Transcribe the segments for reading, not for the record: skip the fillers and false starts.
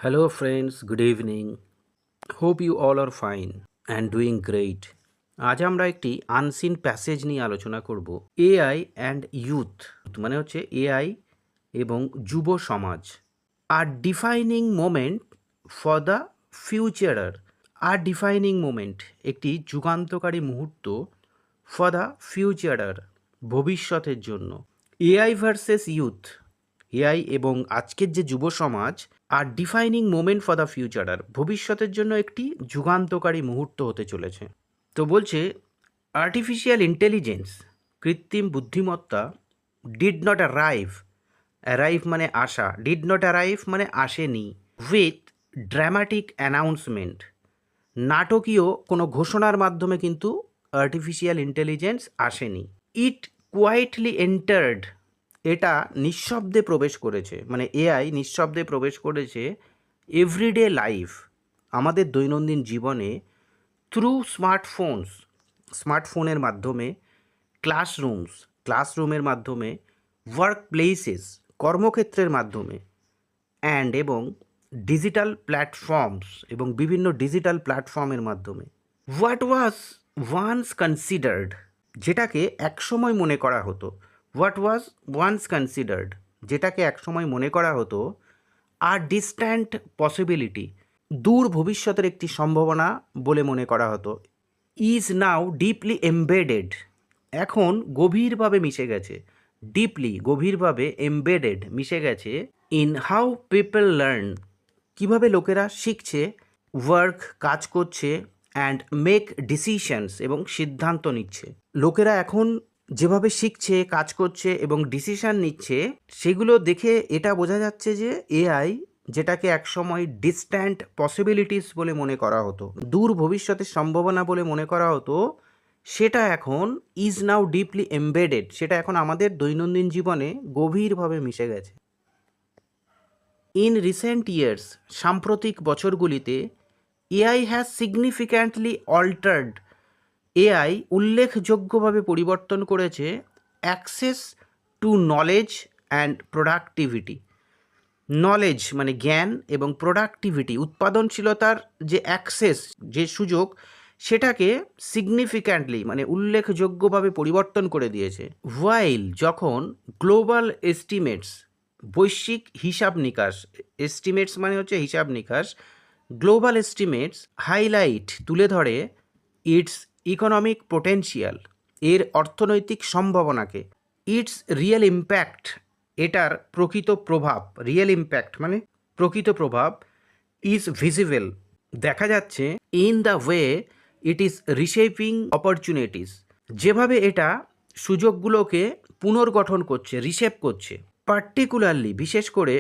Hello, friends. Good evening. Hope you all are fine and doing great. আজ আমরা একটি unseen passage নিয়ে আলোচনা করব এআই অ্যান্ড ইউথ মানে হচ্ছে এআই এবং যুব সমাজ are defining moment for the ফিউচারার আর ডিফাইনিং মোমেন্ট একটি যুগান্তকারী মুহূর্ত ফর দ্য ফিউচারার ভবিষ্যতের জন্য এআই ভার্সেস ইউথ এআই এবং আজকের যে যুব সমাজ are defining moment for the ফিউচারার ভবিষ্যতের জন্য একটি যুগান্তকারী মুহূর্ত হতে চলেছে। তো বলছে আর্টিফিশিয়াল ইন্টেলিজেন্স কৃত্রিম বুদ্ধিমত্তা ডিড নট অ্যারাইভ মানে আসা, ডিড নট অ্যারাইভ মানে আসেনি, উইথ ড্রামাটিক অ্যানাউন্সমেন্ট নাটকীয় কোনো ঘোষণার মাধ্যমে কিন্তু আর্টিফিশিয়াল ইন্টেলিজেন্স আসেনি। ইট কোয়াইটলি এন্টার্ড, এটা নিঃশব্দে প্রবেশ করেছে, মানে এআই নিঃশব্দে প্রবেশ করেছে এভরিডে লাইফ, আমাদের দৈনন্দিন জীবনে, থ্রু স্মার্টফোনের মাধ্যমে, ক্লাসরুমের মাধ্যমে, ওয়ার্ক প্লেসেস কর্মক্ষেত্রের মাধ্যমে, এবং ডিজিটাল প্ল্যাটফর্মস এবং বিভিন্ন ডিজিটাল প্ল্যাটফর্মের মাধ্যমে। হোয়াট ওয়াজ ওয়ান্স কনসিডার্ড, যেটাকে একসময় মনে করা হতো, যেটাকে একসময় মনে করা হতো আর ডিস্ট্যান্ট পসিবিলিটি, দূর ভবিষ্যতের একটি সম্ভাবনা বলে মনে করা হতো, ইজ নাও ডিপলি এমবেডেড, এখন গভীরভাবে মিশে গেছে, গভীরভাবে এমবেডেড মিশে গেছে, ইন হাউ পিপল লার্ন, কীভাবে লোকেরা শিখছে, ওয়ার্ক কাজ করছে, অ্যান্ড মেক ডিসিশনস এবং সিদ্ধান্ত নিচ্ছে। লোকেরা এখন যেভাবে শিখছে, কাজ করছে এবং ডিসিশন নিচ্ছে, সেগুলো দেখে এটা বোঝা যাচ্ছে যে এআই, যেটাকে একসময় ডিস্ট্যান্ট পসিবিলিটিস বলে মনে করা হতো, দূর ভবিষ্যতের সম্ভাবনা বলে মনে করা হতো, সেটা এখন ইজ নাও ডিপলি এমবেডেড, সেটা এখন আমাদের দৈনন্দিন জীবনে গভীরভাবে মিশে গেছে। ইন রিসেন্ট ইয়ার্স, সাম্প্রতিক বছরগুলিতে, AI has significantly altered, AI উল্লেখযোগ্যভাবে পরিবর্তন করেছে access to knowledge and productivity, knowledge মানে জ্ঞান এবং প্রোডাক্টিভিটি উৎপাদনশীলতার যে অ্যাক্সেস, যে সুযোগ, সেটাকে সিগনিফিক্যান্টলি মানে উল্লেখযোগ্যভাবে পরিবর্তন করে দিয়েছে। হোয়াইল যখন গ্লোবাল এস্টিমেটস, বৈশ্বিক হিসাব নিকাশ, এস্টিমেটস মানে হচ্ছে হিসাব নিকাশ, গ্লোবাল এস্টিমেটস হাইলাইট তুলে ধরে ইটস ইকোনমিক পোটেনশিয়াল, এর অর্থনৈতিক সম্ভাবনাকে, ইটস রিয়েল ইম্প্যাক্ট, এটার প্রকৃত প্রভাব, রিয়েল ইম্প্যাক্ট মানে প্রকৃত প্রভাব, ইজ ভিজিবল, দেখা যাচ্ছে, in the way it is reshaping opportunities, যেভাবে এটা সুযোগগুলোকে পুনর্গঠন করছে, রিশেপ করছে, পার্টিকুলারলি বিশেষ করে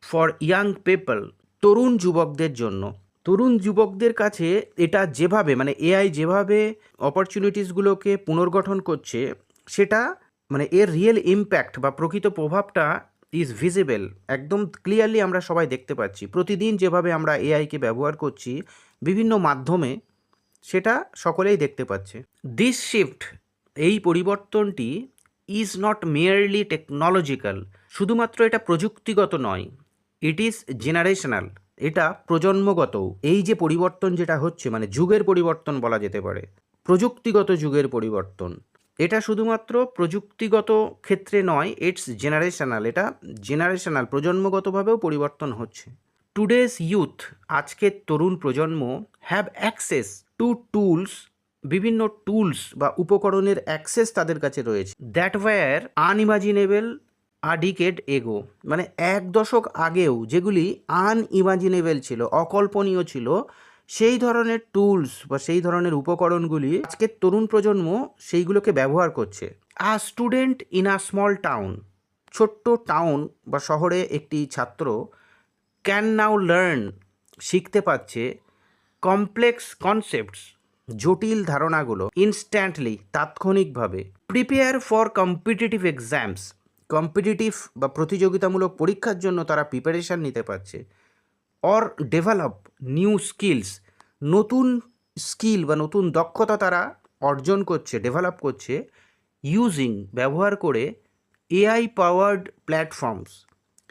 ফর ইয়াং পিপল, তরুণ যুবকদের জন্য, তরুণ যুবকদের কাছে এটা যেভাবে মানে এআই যেভাবে অপরচুনিটিসগুলোকে পুনর্গঠন করছে, সেটা মানে এর রিয়েল ইম্প্যাক্ট বা প্রকৃত প্রভাবটা ইজ ভিজিবল, একদম ক্লিয়ারলি আমরা সবাই দেখতে পাচ্ছি। প্রতিদিন যেভাবে আমরা এআইকে ব্যবহার করছি বিভিন্ন মাধ্যমে, সেটা সকলেই দেখতে পাচ্ছে। দিস শিফট, এই পরিবর্তনটি, ইজ নট মেয়ারলি টেকনোলজিক্যাল, শুধুমাত্র এটা প্রযুক্তিগত নয়, ইট ইজ জেনারেশনাল, এটা প্রজন্মগত। এই যে পরিবর্তন যেটা হচ্ছে মানে যুগের পরিবর্তন বলা যেতে পারে, প্রযুক্তিগত যুগের পরিবর্তন, এটা শুধুমাত্র প্রযুক্তিগত ক্ষেত্রে নয়, ইটস জেনারেশনাল, এটা জেনারেশনাল, প্রজন্মগতভাবেও পরিবর্তন হচ্ছে। টুডেস ইউথ, আজকের তরুণ প্রজন্ম, হ্যাভ অ্যাক্সেস টু টুলস, বিভিন্ন টুলস বা উপকরণের অ্যাক্সেস তাদের কাছে রয়েছে, that were unimaginable a decade ago, মানে এক দশক আগেও যেগুলি আনইমাজিনেবল ছিল, অকল্পনীয় ছিল, সেই ধরনের টুলস বা সেই ধরনের উপকরণগুলি আজকের তরুণ প্রজন্ম সেইগুলোকে ব্যবহার করছে। আ student in a small town, ছোট্ট টাউন বা শহরে একটি ছাত্র, ক্যান নাও লার্ন, শিখতে পাচ্ছে, কমপ্লেক্স কনসেপ্টস, জটিল ধারণাগুলো, ইনস্ট্যান্টলি, তাৎক্ষণিকভাবে, prepare for competitive exams, competitive বা প্রতিযোগিতামূলক পরীক্ষার জন্য তারা প্রিপারেশান নিতে পারছে, অর ডেভেলপ নিউ স্কিলস, নতুন স্কিল বা নতুন দক্ষতা তারা অর্জন করছে, ডেভেলপ করছে, ইউজিং, ব্যবহার করে, AI powered platforms,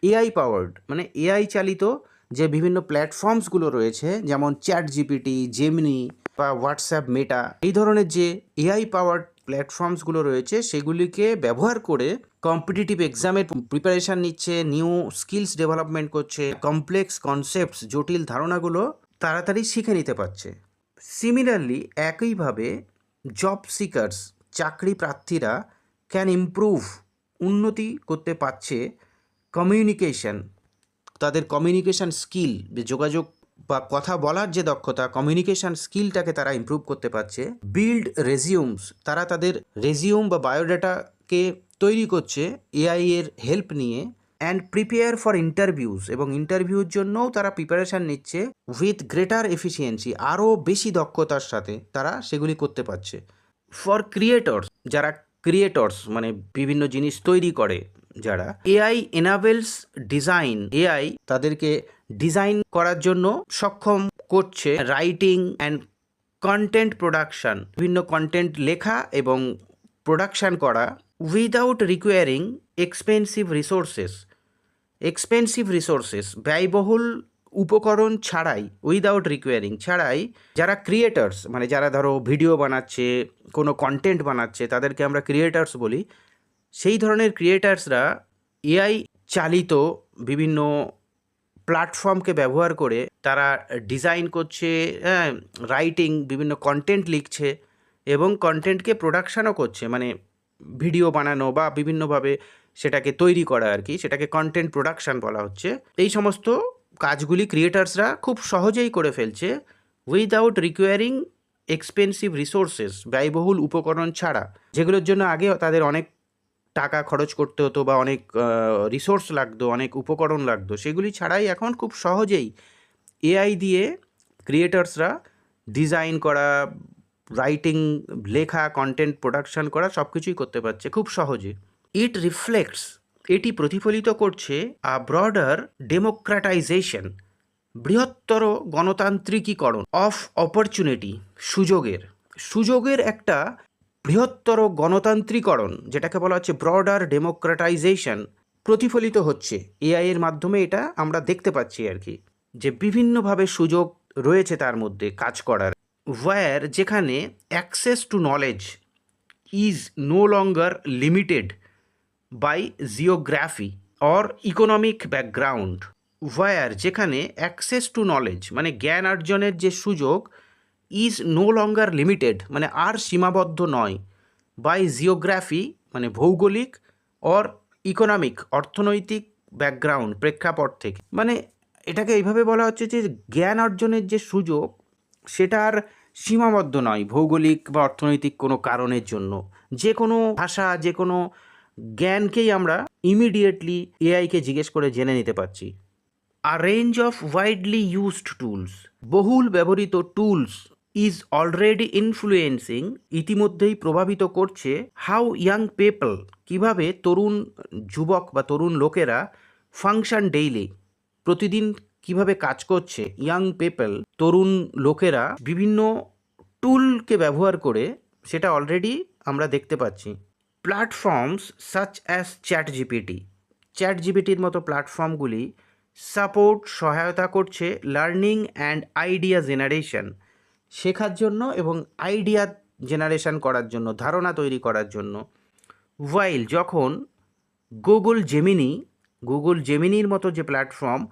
AI powered মানে এআই চালিত যে বিভিন্ন প্ল্যাটফর্মসগুলো রয়েছে, যেমন চ্যাট জিপিটি, জেমিনি বা হোয়াটসঅ্যাপ, মেটা, এই ধরনের যে এআই পাওয়ার্ড প্ল্যাটফর্মসগুলো রয়েছে সেগুলিকে ব্যবহার করে কম্পিটিটিভ এক্সামের প্রিপারেশান নিচ্ছে, নিউ স্কিলস ডেভেলপমেন্ট করছে, কমপ্লেক্স কনসেপ্টস, জটিল ধারণাগুলো তাড়াতাড়ি শিখে নিতে পারছে। সিমিলারলি একইভাবে জব সিকার্স, চাকরি প্রার্থীরা ক্যান ইমপ্রুভ, উন্নতি করতে পারছে কমিউনিকেশন, তাদের কমিউনিকেশান স্কিল, যোগাযোগ বা কথা বলার যে দক্ষতা, কমিউনিকেশান স্কিলটাকে তারা ইমপ্রুভ করতে পারছে। বিল্ড রেজিউমস, তারা তাদের রেজিউম বা বায়োডাটাকে তৈরি করছে এআই এর হেল্প নিয়ে। অ্যান্ড প্রিপেয়ার ফর ইন্টারভিউস, এবং ইন্টারভিউর জন্যও তারা প্রিপারেশান নিচ্ছে উইথ গ্রেটার এফিসিয়েন্সি, আরও বেশি দক্ষতার সাথে তারা সেগুলি করতে পারছে। ফর ক্রিয়েটর্স, যারা ক্রিয়েটর্স মানে বিভিন্ন জিনিস তৈরি করে, যারা এআই এনাবেলস ডিজাইন, এআই তাদেরকে ডিজাইন করার জন্য সক্ষম করছে রাইটিং অ্যান্ড কন্টেন্ট প্রোডাকশন, বিভিন্ন কন্টেন্ট লেখা এবং প্রোডাকশান করা উইদাউট রিকোয়ারিং এক্সপেন্সিভ রিসোর্সেস, ব্যয়বহুল উপকরণ ছাড়াই, উইদাউট রিকোয়ারিং ছাড়াই। যারা ক্রিয়েটার্স মানে যারা ধরো ভিডিও বানাচ্ছে, কোনো কন্টেন্ট বানাচ্ছে, তাদেরকে আমরা ক্রিয়েটার্স বলি। সেই ধরনের ক্রিয়েটার্সরা এআই চালিত বিভিন্ন প্ল্যাটফর্মকে ব্যবহার করে তারা ডিজাইন করছে, হ্যাঁ, রাইটিং, বিভিন্ন কন্টেন্ট লিখছে এবং কন্টেন্টকে প্রোডাকশানও করছে, মানে ভিডিও বানানো বা বিভিন্নভাবে সেটাকে তৈরি করা আর কি, সেটাকে কন্টেন্ট প্রোডাকশান বলা হচ্ছে। এই সমস্ত কাজগুলি ক্রিয়েটার্সরা খুব সহজেই করে ফেলছে উইদাউট রিকোয়ারিং এক্সপেন্সিভ রিসোর্সেস, ব্যয়বহুল উপকরণ ছাড়া, যেগুলোর জন্য আগে তাদের অনেক টাকা খরচ করতে হতো বা অনেক রিসোর্স লাগতো, অনেক উপকরণ লাগতো। সেগুলি ছাড়াই এখন খুব সহজেই এআই দিয়ে ক্রিয়েটার্সরা ডিজাইন করা, রাইটিং, লেখা, কন্টেন্ট প্রোডাকশান করা সব কিছুই করতে পারছে খুব সহজে। ইট রিফ্লেক্টস, এটি প্রতিফলিত করছে আ ব্রডার ডেমোক্রাটাইজেশন, বৃহত্তর গণতান্ত্রিকীকরণ অফ অপরচুনিটি, সুযোগের একটা বৃহত্তর গণতান্ত্রিকরণ, যেটাকে বলা হচ্ছে ব্রডার ডেমোক্রাটাইজেশন, প্রতিফলিত হচ্ছে এআই এর মাধ্যমে। এটা আমরা দেখতে পাচ্ছি আর কি, যে বিভিন্নভাবে সুযোগ রয়েছে তার মধ্যে কাজ করার। ওয়্যার, যেখানে access to knowledge is no longer limited by geography or economic background. Where, যেখানে অ্যাক্সেস টু নলেজ মানে জ্ঞান অর্জনের যে সুযোগ, ইজ নো লঙ্গার লিমিটেড মানে আর সীমাবদ্ধ নয়, বাই জিওগ্রাফি মানে ভৌগোলিক, অর ইকোনমিক অর্থনৈতিক ব্যাকগ্রাউন্ড প্রেক্ষাপট থেকে। মানে এটাকে এইভাবে বলা হচ্ছে যে জ্ঞান অর্জনের যে সুযোগ সেটা আর সীমাবদ্ধ নয় ভৌগোলিক বা অর্থনৈতিক কোনো কারণের জন্য। যে কোনো ভাষা, যে কোনো জ্ঞানকেই আমরা ইমিডিয়েটলি এআইকে জিজ্ঞেস করে জেনে নিতে পারছি। আ range of widely used tools, বহুল ব্যবহৃত টুলস, ইজ অলরেডি ইনফ্লুয়েন্সিং, ইতিমধ্যেই প্রভাবিত করছে, হাউ ইয়াং পিপল, কীভাবে তরুণ যুবক বা তরুণ লোকেরা, ফাংশন ডেইলি, প্রতিদিন কিভাবে কাজ করছে, ইয়াং পিপল তরুণ লোকেরা বিভিন্ন টুলকে ব্যবহার করে, সেটা অলরেডি আমরা দেখতে পাচ্ছি। প্ল্যাটফর্মস সাচ অ্যাজ চ্যাট জিপিটির মতো প্ল্যাটফর্মগুলি সহায়তা করছে লার্নিং অ্যান্ড আইডিয়া জেনারেশন, শেখার জন্য এবং আইডিয়া জেনারেশন করার জন্য, ধারণা তৈরি করার জন্য। ওয়াইল, যখন গুগল জেমিনির মতো যে প্ল্যাটফর্ম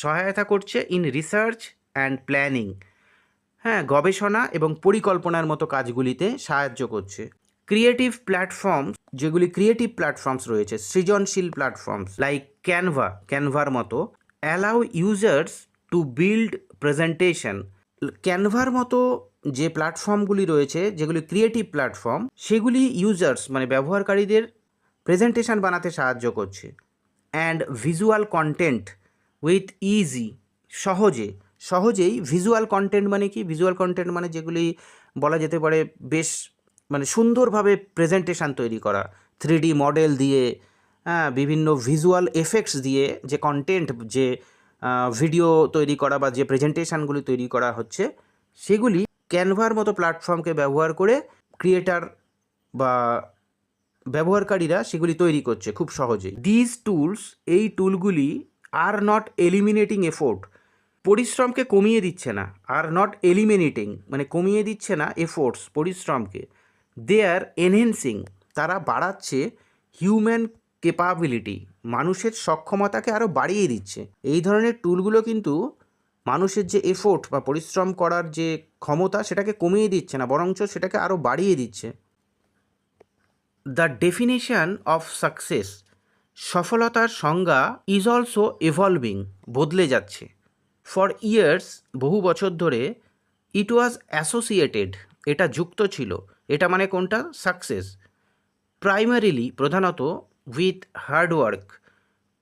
সহায়তা করছে ইন রিসার্চ অ্যান্ড প্ল্যানিং, হ্যাঁ, গবেষণা এবং পরিকল্পনার মতো কাজগুলিতে সাহায্য করছে। ক্রিয়েটিভ প্ল্যাটফর্মস, যেগুলি ক্রিয়েটিভ প্ল্যাটফর্মস রয়েছে, সৃজনশীল প্ল্যাটফর্মস লাইক ক্যানভার মতো, allow users to build presentation. ক্যানভার মতো যে প্ল্যাটফর্মগুলি রয়েছে, যেগুলি ক্রিয়েটিভ প্ল্যাটফর্ম, সেগুলি ইউজার্স মানে ব্যবহারকারীদের প্রেজেন্টেশন বানাতে সাহায্য করছে। And visual content with easy, সহজেই ভিজুয়াল কন্টেন্ট মানে কি? ভিজুয়াল কন্টেন্ট মানে যেগুলি বলা যেতে পারে বেশ মানে সুন্দরভাবে প্রেজেন্টেশন তৈরি করা, 3D মডেল দিয়ে, হ্যাঁ, বিভিন্ন ভিজুয়াল এফেক্টস দিয়ে যে কন্টেন্ট, যে ভিডিও তৈরি করা বা যে প্রেজেন্টেশনগুলি তৈরি করা হচ্ছে, সেগুলি ক্যানভার মতো প্ল্যাটফর্মকে ব্যবহার করে ক্রিয়েটার বা ব্যবহারকারীরা সেগুলি তৈরি করছে খুব সহজেই। দিজ টুলস, এই টুলগুলি আর নট এলিমিনেটিং এফোর্ট, পরিশ্রমকে কমিয়ে দিচ্ছে না। আর নট এলিমিনেটিং মানে কমিয়ে দিচ্ছে না এফোর্টস, পরিশ্রমকে। দে আর এনহেন্সিং, তারা বাড়াচ্ছে হিউম্যান ক্যাপাবিলিটি, মানুষের সক্ষমতাকে আরও বাড়িয়ে দিচ্ছে। এই ধরনের টুলগুলো কিন্তু মানুষের যে এফোর্ট বা পরিশ্রম করার যে ক্ষমতা সেটাকে কমিয়ে দিচ্ছে না, বরঞ্চ সেটাকে আরও বাড়িয়ে দিচ্ছে। দ্য ডেফিনেশন অফ সাকসেস, সফলতার সংজ্ঞা ইজ অলসো এভলভিং, বদলে যাচ্ছে। ফর ইয়ার্স, বহু বছর ধরে, ইট ওয়াজ অ্যাসোসিয়েটেড, এটা যুক্ত ছিল, এটা মানে কোনটা, সাকসেস, প্রাইমারিলি প্রধানত, উইথ হার্ডওয়ার্ক,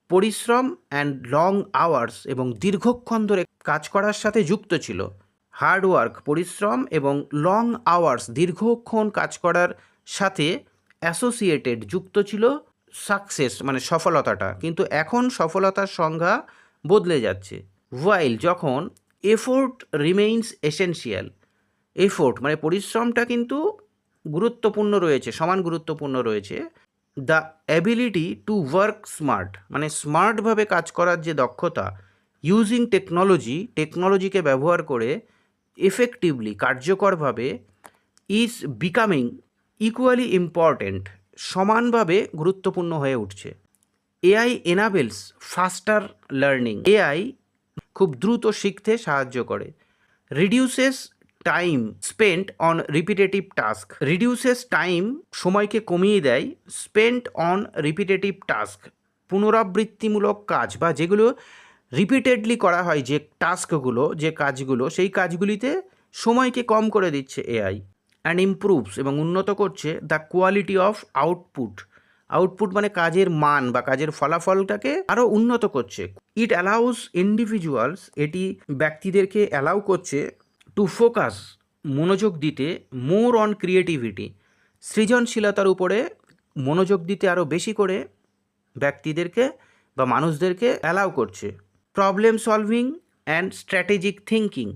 পরিশ্রম, অ্যান্ড লং আওয়ার্স, এবং দীর্ঘক্ষণ ধরে কাজ করার সাথে যুক্ত ছিল। হার্ডওয়ার্ক পরিশ্রম এবং লং আওয়ার্স দীর্ঘক্ষণ কাজ করার সাথে অ্যাসোসিয়েটেড যুক্ত ছিল সাকসেস মানে সফলতাটা। কিন্তু এখন সফলতার সংজ্ঞা বদলে যাচ্ছে। ওয়াইল যখন এফোর্ট রিমেইনস এসেনশিয়াল, এফোর্ট মানে পরিশ্রমটা কিন্তু গুরুত্বপূর্ণ রয়েছে, সমান গুরুত্বপূর্ণ রয়েছে। The ability to work smart, মানে স্মার্টভাবে কাজ করার যে দক্ষতা, ইউজিং টেকনোলজি, টেকনোলজিকে ব্যবহার করে এফেক্টিভলি, কার্যকরভাবে, ইজ বিকামিং ইকুয়ালি ইম্পর্ট্যান্ট, সমানভাবে গুরুত্বপূর্ণ হয়ে উঠছে। এআই এনাবেলস ফাস্টার লার্নিং, এআই খুব দ্রুত শিখতে সাহায্য করে। Reduces time spent on repetitive task, reduces time সময়কে কমিয়ে দেয়, স্পেন্ট অন রিপিটেটিভ টাস্ক পুনরাবৃত্তিমূলক কাজ বা যেগুলো রিপিটেডলি করা হয়, যে টাস্কগুলো, যে কাজগুলো, সেই কাজগুলিতে সময়কে কম করে দিচ্ছে এআই। অ্যান্ড ইমপ্রুভস এবং উন্নত করছে the quality of output, output মানে কাজের মান বা কাজের ফলাফলটাকে আরও উন্নত করছে। ইট অ্যালাউস ইন্ডিভিজুয়ালস, এটি ব্যক্তিদেরকে অ্যালাউ করছে টু ফোকাস, মনোযোগ দিতে, মোর অন ক্রিয়েটিভিটি, সৃজনশীলতার উপরে মনোযোগ দিতে আরও বেশি করে ব্যক্তিদেরকে বা মানুষদেরকে অ্যালাউ করছে। Problem solving and strategic thinking,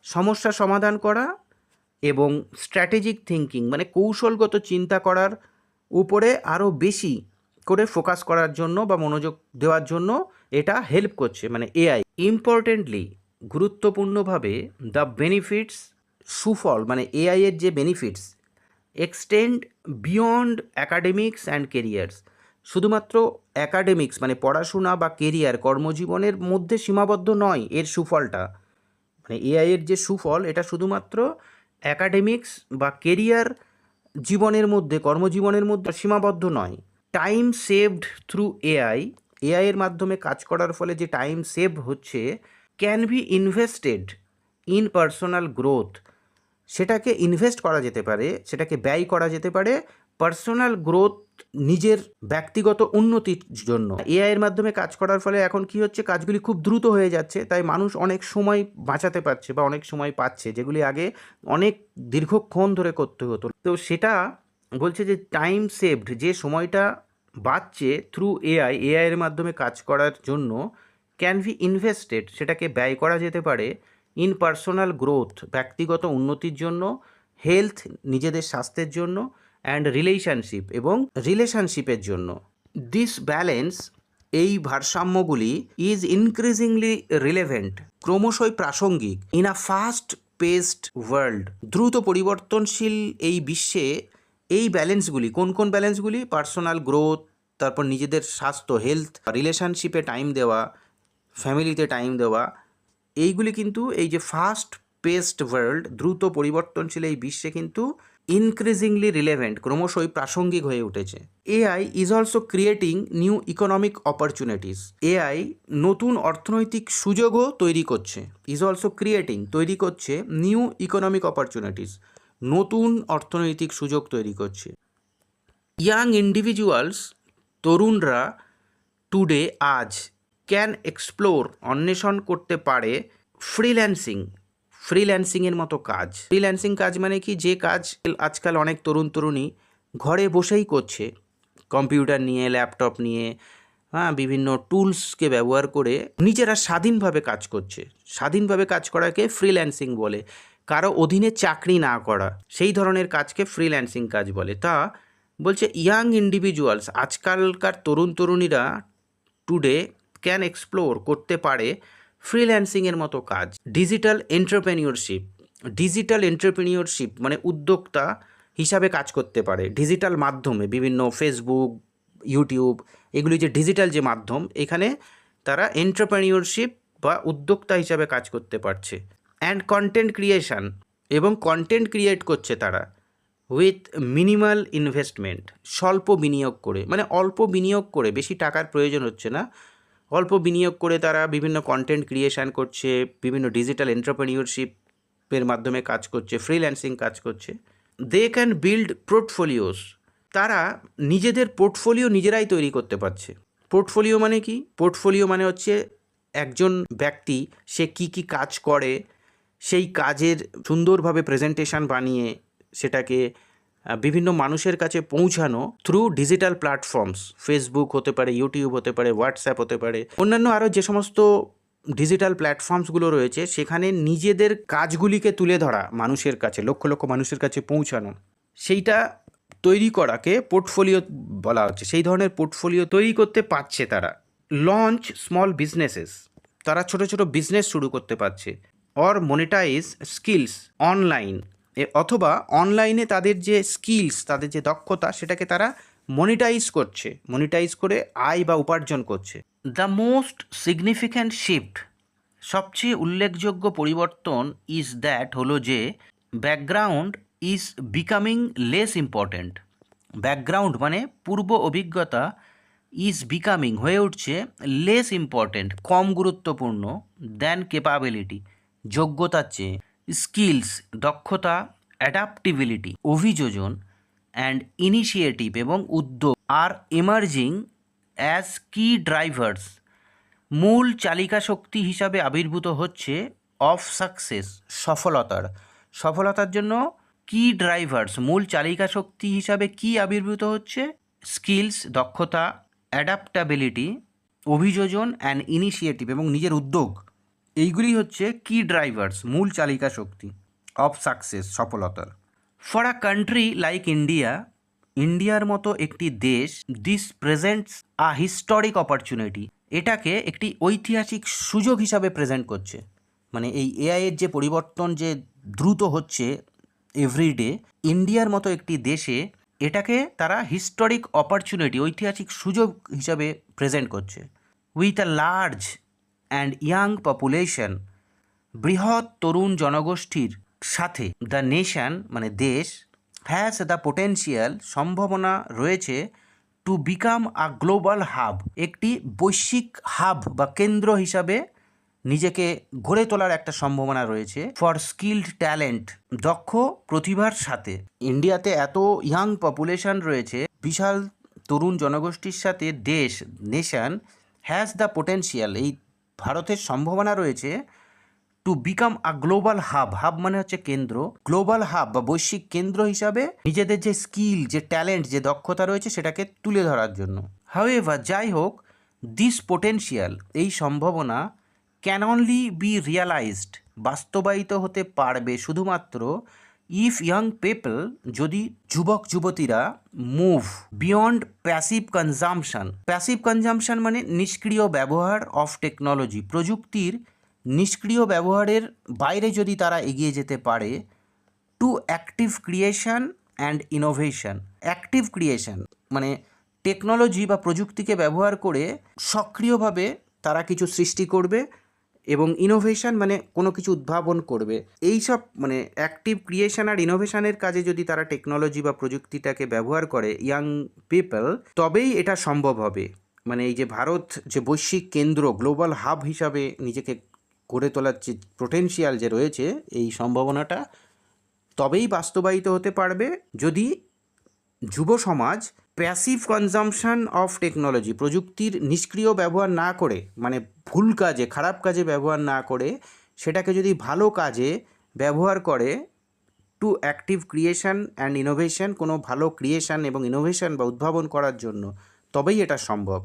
সমস্যা সমাধান করা এবং স্ট্র্যাটেজিক থিঙ্কিং মানে কৌশলগত চিন্তা করার উপরে আরও বেশি করে ফোকাস করার জন্য বা মনোযোগ দেওয়ার জন্য এটা হেল্প করছে, মানে এআই। ইম্পর্টেন্টলি, গুরুত্বপূর্ণভাবে, দ্য বেনিফিটস, সুফল মানে এআই এর যে benefits, extend beyond academics and careers, শুধুমাত্র অ্যাকাডেমিক্স মানে পড়াশোনা বা কেরিয়ার, কর্মজীবনের মধ্যে সীমাবদ্ধ নয় এর সুফলটা। মানে এআই এর যে সুফল, এটা শুধুমাত্র অ্যাকাডেমিক্স বা কেরিয়ার জীবনের মধ্যে, কর্মজীবনের মধ্যে সীমাবদ্ধ নয়। Time saved through AI, AI এর মাধ্যমে কাজ করার ফলে যে টাইম সেভ হচ্ছে, can be invested in personal growth, সেটাকে ইনভেস্ট করা যেতে পারে, সেটাকে ব্যয় করা যেতে পারে পার্সোনাল গ্রোথ, নিজের ব্যক্তিগত উন্নতির জন্য। এআই এর মাধ্যমে কাজ করার ফলে এখন কি হচ্ছে, কাজগুলি খুব দ্রুত হয়ে যাচ্ছে, তাই মানুষ অনেক সময় বাঁচাতে পারছে বা অনেক সময় পাচ্ছে, যেগুলি আগে অনেক দীর্ঘক্ষণ ধরে করতে হতো। তো সেটা বলছে যে টাইম সেভড, যে সময়টা বাঁচছে থ্রু এআই, এআই এর মাধ্যমে কাজ করার জন্য, ক্যান বি ইনভেস্টেড, সেটাকে ব্যয় করা যেতে পারে, ইন পার্সোনাল গ্রোথ, ব্যক্তিগত উন্নতির জন্য, হেলথ নিজেদের স্বাস্থ্যের জন্য, অ্যান্ড রিলেশনশিপ এবং রিলেশনশিপের জন্য। দিস ব্যালেন্স, এই ভারসাম্যগুলি, ইজ ইনক্রিজিংলি রিলেভেন্ট, ক্রমশই প্রাসঙ্গিক, in a fast paced world, দ্রুত পরিবর্তনশীল এই বিশ্বে এই ব্যালেন্সগুলি, কোন কোন ব্যালেন্সগুলি, পার্সোনাল গ্রোথ, তারপর নিজেদের স্বাস্থ্য, হেলথ, রিলেশনশিপে টাইম দেওয়া, ফ্যামিলিতে টাইম দেওয়া, এইগুলি কিন্তু এই যে ফাস্ট পেসড ওয়ার্ল্ড, দ্রুত পরিবর্তনশীল এই বিশ্বে কিন্তু ইনক্রিজিংলি রিলেভেন্ট, ক্রমশই প্রাসঙ্গিক হয়ে উঠেছে। AI is also creating new economic opportunities, AI নতুন অর্থনৈতিক সুযোগও তৈরি করছে। ইজ অলসো ক্রিয়েটিং, তৈরি করছে, নিউ ইকোনমিক অপরচুনিটিস, নতুন অর্থনৈতিক সুযোগ তৈরি করছে। ইয়াং ইন্ডিভিজুয়ালস, তরুণরা, টুডে আজ, ক্যান এক্সপ্লোর, অন্বেষণ করতে পারে, ফ্রিল্যান্সিং, ফ্রিল্যান্সিংয়ের মতো কাজ। ফ্রিল্যান্সিং কাজ মানে কি, যে কাজ আজকাল অনেক তরুণ তরুণী ঘরে বসেই করছে, কম্পিউটার নিয়ে, ল্যাপটপ নিয়ে, বিভিন্ন টুলসকে ব্যবহার করে নিজেরা স্বাধীনভাবে কাজ করছে। স্বাধীনভাবে কাজ করাকে ফ্রিল্যান্সিং বলে, কারো অধীনে চাকরি না করা, সেই ধরনের কাজকে ফ্রিল্যান্সিং কাজ বলে। তা বলছে ইয়াং ইন্ডিভিজুয়ালস, আজকালকার তরুণ তরুণীরা, টুডে ক্যান এক্সপ্লোর করতে পারে ফ্রিল্যান্সিংয়ের মতো কাজ। ডিজিটাল এন্টারপ্রেনিউরশিপ মানে উদ্যোক্তা হিসাবে কাজ করতে পারে ডিজিটাল মাধ্যমে, বিভিন্ন ফেসবুক, ইউটিউব, এগুলি যে ডিজিটাল যে মাধ্যম, এখানে তারা এন্টারপ্রেনিউরশিপ বা উদ্যোক্তা হিসাবে কাজ করতে পারছে। অ্যান্ড কন্টেন্ট ক্রিয়েশন, এবং কন্টেন্ট ক্রিয়েট করছে তারা উইথ মিনিমাল ইনভেস্টমেন্ট, স্বল্প বিনিয়োগ করে, মানে অল্প বিনিয়োগ করে, বেশি টাকার প্রয়োজন হচ্ছে না, অল্প বিনিয়োগ করে তারা বিভিন্ন কন্টেন্ট ক্রিয়েশন করছে, বিভিন্ন ডিজিটাল এন্টারপ্রেনিউরশিপের মাধ্যমে কাজ করছে, ফ্রিল্যান্সিং কাজ করছে। দে ক্যান বিল্ড পোর্টফোলিওস, তারা নিজেদের পোর্টফোলিও নিজেরাই তৈরি করতে পারছে। পোর্টফোলিও মানে কি? পোর্টফোলিও মানে হচ্ছে একজন ব্যক্তি সে কি কি কাজ করে সেই কাজের সুন্দরভাবে প্রেজেন্টেশন বানিয়ে সেটাকে বিভিন্ন মানুষের কাছে পৌঁছানো থ্রু ডিজিটাল প্ল্যাটফর্মস, ফেসবুক হতে পারে, ইউটিউব হতে পারে, হোয়াটসঅ্যাপ হতে পারে, অন্যান্য আরও যে সমস্ত ডিজিটাল প্ল্যাটফর্মসগুলো রয়েছে সেখানে নিজেদের কাজগুলিকে তুলে ধরা, মানুষের কাছে, লক্ষ লক্ষ মানুষের কাছে পৌঁছানো, সেইটা তৈরি করাকে পোর্টফোলিও বলা হচ্ছে। সেই ধরনের পোর্টফোলিও তৈরি করতে পারছে তারা। লঞ্চ স্মল বিজনেসেস, তারা ছোট ছোট বিজনেস শুরু করতে পারছে। অর মনিটাইজ স্কিলস অনলাইন, অথবা অনলাইনে তাদের যে স্কিলস, তাদের যে দক্ষতা, সেটাকে তারা মনিটাইজ করে আয় বা উপার্জন করছে। দ্য মোস্ট সিগনিফিক্যান্ট শিফট, সবচেয়ে উল্লেখযোগ্য পরিবর্তন ইজ দ্যাট, হলো যে background is becoming less important. Background মানে পূর্ব অভিজ্ঞতা, ইজ বিকামিং হয়ে উঠছে লেস ইম্পর্ট্যান্ট কম গুরুত্বপূর্ণ, দ্যান ক্যাপাবিলিটি যোগ্যতার চেয়ে, স্কিলস দক্ষতা, অ্যাডাপ্টিবিলিটি অভিযোজন, অ্যান্ড ইনিশিয়েটিভ এবং উদ্যোগ আর এমার্জিং অ্যাজ কি ড্রাইভার্স, মূল চালিকা শক্তি হিসাবে আবির্ভূত হচ্ছে অফ সাকসেস, সফলতার জন্য কি ড্রাইভার্স, মূল চালিকা শক্তি হিসাবে কি আবির্ভূত হচ্ছে? স্কিলস দক্ষতা, অ্যাডাপ্টাবিলিটি অভিযোজন, অ্যান্ড ইনিশিয়েটিভ এবং নিজের উদ্যোগ, এইগুলি হচ্ছে কি ড্রাইভার্স, মূল চালিকা শক্তি অফ সাকসেস, সফলতার। ফর আ কান্ট্রি লাইক ইন্ডিয়ার মতো একটি দেশ, this presents a historic opportunity, এটাকে একটি ঐতিহাসিক সুযোগ হিসাবে প্রেজেন্ট করছে। মানে এই এআইয়ের যে পরিবর্তন যে দ্রুত হচ্ছে এভরিডে, ইন্ডিয়ার মতো একটি দেশে এটাকে তারা হিস্টোরিক অপরচুনিটি, ঐতিহাসিক সুযোগ হিসাবে প্রেজেন্ট করছে। With a large and young population, বৃহৎ তরুণ জনগোষ্ঠীর সাথে, দ্য নেশন মানে দেশ, হ্যাজ দ্য পোটেন্সিয়াল সম্ভাবনা রয়েছে, to become a global hub, একটি বৈশ্বিক হাব বা কেন্দ্র হিসাবে নিজেকে গড়ে তোলার একটা সম্ভাবনা রয়েছে। ফর স্কিলড ট্যালেন্ট, দক্ষ প্রতিভার সাথে, ইন্ডিয়াতে এত ইয়াং পপুলেশন রয়েছে, বিশাল তরুণ জনগোষ্ঠীর সাথে দেশ, নেশন, হ্যাজ দ্য পোটেন্সিয়াল, এই ভারতের সম্ভাবনা রয়েছে, to become a global hub মানে হচ্ছে কেন্দ্র, গ্লোবাল হাব বা বৈশ্বিক কেন্দ্র হিসাবে নিজেদের যে স্কিল, যে ট্যালেন্ট, যে দক্ষতা রয়েছে সেটাকে তুলে ধরার জন্য। হাউএভার, যাই হোক, দিস পোটেন্সিয়াল, এই সম্ভাবনা, ক্যান অনলি বি রিয়ালাইজড, বাস্তবায়িত হতে পারবে শুধুমাত্র, ইফ ইয়াং পিপল, যদি যুবক যুবতীরা, মুভ বিয়ন্ড প্যাসিভ কনজামশন মানে নিষ্ক্রিয় ব্যবহার, অফ টেকনোলজি, প্রযুক্তির নিষ্ক্রিয় ব্যবহারের বাইরে যদি তারা এগিয়ে যেতে পারে, to active creation and innovation. Active creation মানে টেকনোলজি বা প্রযুক্তিকে ব্যবহার করে সক্রিয়ভাবে তারা কিছু সৃষ্টি করবে, এবং ইনোভেশন মানে কোনো কিছু উদ্ভাবন করবে। এই সব মানে অ্যাক্টিভ ক্রিয়েশন আর ইনোভেশনের কাজে যদি তারা টেকনোলজি বা প্রযুক্তিটাকে ব্যবহার করে ইয়াং পিপল, তবেই এটা সম্ভব হবে। মানে এই যে ভারত যে বৈশ্বিক কেন্দ্র, গ্লোবাল হাব হিসাবে নিজেকে গড়ে তোলার যে পোটেনশিয়াল যে রয়েছে, এই সম্ভাবনাটা তবেই বাস্তবায়িত হতে পারবে যদি যুব সমাজ প্যাসিভ কনজামশন অফ টেকনোলজি, প্রযুক্তির নিষ্ক্রিয় ব্যবহার না করে, মানে ভুল কাজে, খারাপ কাজে ব্যবহার না করে, সেটাকে যদি ভালো কাজে ব্যবহার করে, to active creation and innovation, কোনো ভালো ক্রিয়েশন এবং ইনোভেশন বা উদ্ভাবন করার জন্য, তবেই এটা সম্ভব।